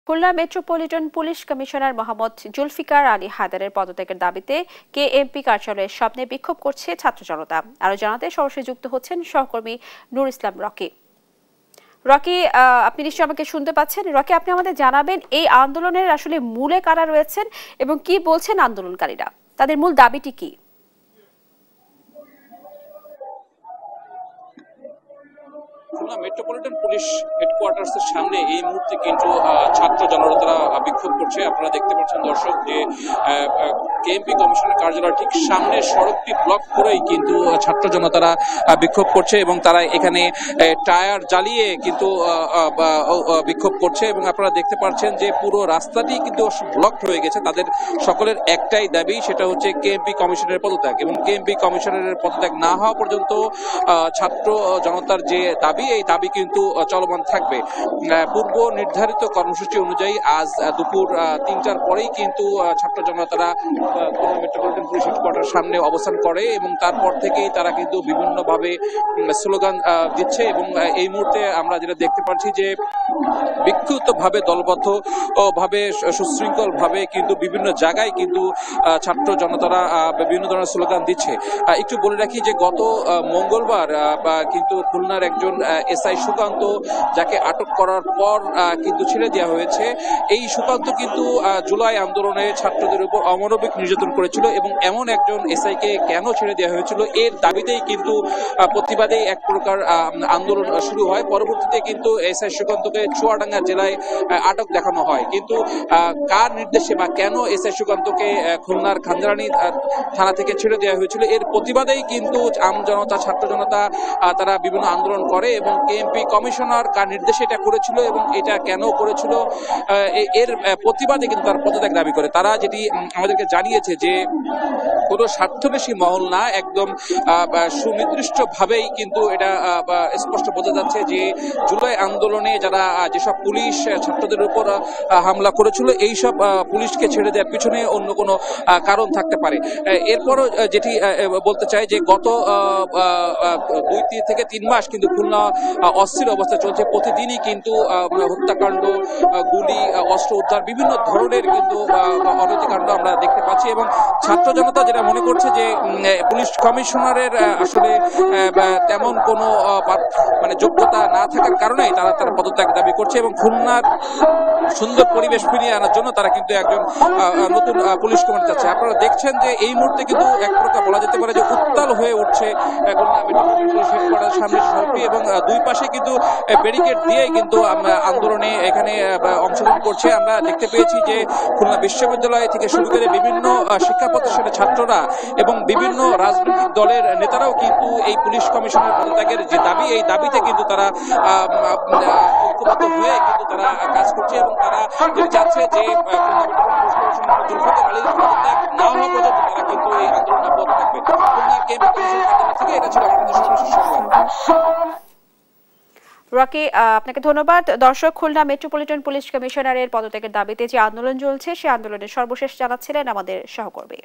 Khulna metropolitan police commissioner Mohammad Zulfiqar Ali হায়দারের পদত্যাগের দাবিতে কেএমপি কার্যালয়ের সামনে বিক্ষোভ করছে ছাত্র জনতা। আরো জানাতে সরাসরি যুক্ত হচ্ছেন সহকর্মী নুর ইসলাম রকি। রকি, আপনি নিশ্চয়ই আমাকে শুনতে পাচ্ছেন? রকি, আপনি আমাদের জানাবেন এই আন্দোলনের আসলে মূলে কারা রয়েছেন এবং কি বলছেন আন্দোলনকারীরা, তাদের মূল দাবিটি কি? খুলনা মেট্রোপলিটন পুলিশ হেডকোয়ার্টার্সের সামনে এই মুহূর্তে কিন্তু ছাত্র জনতারা বিক্ষোভ করছে। আপনারা দেখতে পাচ্ছেন দর্শক যে কেএমপি কমিশনের কার্যালয় ঠিক সামনে সড়কটি ব্লক করেই কিন্তু ছাত্র জনতারা বিক্ষোভ করছে এবং তারা এখানে টায়ার জ্বালিয়ে কিন্তু বিক্ষোভ করছে এবং আপনারা দেখতে পাচ্ছেন যে পুরো রাস্তাটি কিন্তু ব্লক হয়ে গেছে। তাদের সকলের একটাই দাবি, সেটা হচ্ছে কেএমপি কমিশনের পদত্যাগ এবং কেএমপি কমিশনের পদত্যাগ না হওয়া পর্যন্ত ছাত্র জনতার যে দাবি, এই দাবি কিন্তু চলমান থাকবে। পূর্ব নির্ধারিত কর্মসূচি অনুযায়ী আজ দুপুর ৩টার পরেই কিন্তু ছাত্র জনতারা খুলনা মেট্রোপলিটন পুলিশ হেডকোয়ার্টার সামনে অবস্থান করে এবং তারপর থেকেই তারা কিন্তু বিভিন্নভাবে স্লোগান দিচ্ছে এবং এই মুহূর্তে আমরা যেটা দেখতে পাচ্ছি যে বিক্ষিপ্তভাবে দলবদ্ধ ভাবে সুশৃঙ্খল ভাবে কিন্তু বিভিন্ন জায়গায় কিন্তু ছাত্র জনতারা বিভিন্ন ধরনের স্লোগান দিচ্ছে। একটু বলে রাখি যে গত মঙ্গলবার কিন্তু খুলনার একজন এসআই সুকান্ত, যাকে আটক করার পর কিন্তু ছেড়ে দেওয়া হয়েছে, এই সুকান্ত কিন্তু জুলাই আন্দোলনে ছাত্রদের উপর অমানবিক নির্যাতন করেছিল এবং এমন একজন এসআইকে কেন ছেড়ে দেওয়া হয়েছিল এর দাবিতেই কিন্তু প্রতিবাদে এক প্রকার আন্দোলন শুরু হয়। পরবর্তীতে কিন্তু এসআই সুকান্তকে চুয়াডাঙ্গা জেলায় আটক দেখানো হয়, কিন্তু কার নির্দেশে বা কেন এসআই সুকান্তকে খুলনার খানদারানি থানা থেকে ছেড়ে দেওয়া হয়েছিল এর প্রতিবাদেই কিন্তু আম জনতা, ছাত্র জনতা তারা বিভিন্ন আন্দোলন করে এবং কেএমপি কমিশনার কার নির্দেশে এটা করেছিল এবং এটা কেন করেছিল এর প্রতিবাদে কিন্তু তার পদত্যাগ দাবি করে। তারা যেটি আমাদেরকে জানিয়েছে যে কোনো স্বার্থবেশী মহল না, একদম সুনির্দিষ্ট ভাবেই কিন্তু এটা স্পষ্ট বোঝা যাচ্ছে যে জুলাই আন্দোলনে যারা যেসব পুলিশ ছাত্রদের উপর হামলা করেছিল এইসব পুলিশকে ছেড়ে দেওয়ার পিছনে অন্য কোনো কারণ থাকতে পারে। এরপরও যেটি বলতে চাই যে গত 2 থেকে 3 মাস কিন্তু খুলনা অস্থির অবস্থা চলছে। প্রতিদিনই কিন্তু হত্যাকাণ্ড, গুলি, অস্ত্র উদ্ধার, বিভিন্ন ধরনের কিন্তু অনৈতিকাণ্ড আমরা দেখতে পাচ্ছি এবং ছাত্র জনতা যেটা মনে করছে যে পুলিশ কমিশনারের আসলে তেমন কোনো যোগ্যতা না থাকার কারণেই তারা পদত্যাগ দাবি করছে এবং খুলনার সুন্দর পরিবেশ ফিরিয়ে আনার জন্য তারা কিন্তু একজন নতুন পুলিশ কমান্ডার চাচ্ছে। আপনারা দেখছেন যে এই মুহূর্তে কিন্তু এক প্রকার বলা যেতে পারে যে উত্তাল হয়ে উঠছে খুলনা মেট্রোপলিটন পুলিশ হেডকোয়ার্টারের সামনে সড়কটি এবং দুই পাশে কিন্তু ব্যারিকেড দিয়ে কিন্তু আন্দোলনে এখানে অংশগ্রহণ করছে। আমরা দেখতে পেয়েছি যে খুলনা বিশ্ববিদ্যালয় থেকে শুরু করে বিভিন্ন শিক্ষা প্রতিষ্ঠানের ছাত্ররা এবং বিভিন্ন রাজনৈতিক দলের নেতারাও কিন্তু এই পুলিশ কমিশনের পদত্যাগের যে দাবি, এই দাবিতে কিন্তু তারা ঐক্যবদ্ধ হয়ে কিন্তু তারা কাজ করছে এবং তারা চাচ্ছে যে জুলফিকার আলীর পদত্যাগ না হওয়া পর্যন্ত তারা কিন্তু এই আন্দোলন অব্যাহত থাকবে। খুলনা কেএমপি কমিশনের কার্যালয় থেকে এটা ছিল আমাদের সর্বশেষ সংবাদ। রকি, আপনাকে ধন্যবাদ। দর্শক, খুলনা মেট্রোপলিটন পুলিশ কমিশনারের পদত্যাগের দাবিতে যে আন্দোলন চলছে সেই আন্দোলনের সর্বশেষ জানাচ্ছিলেন আমাদের সহকর্মী।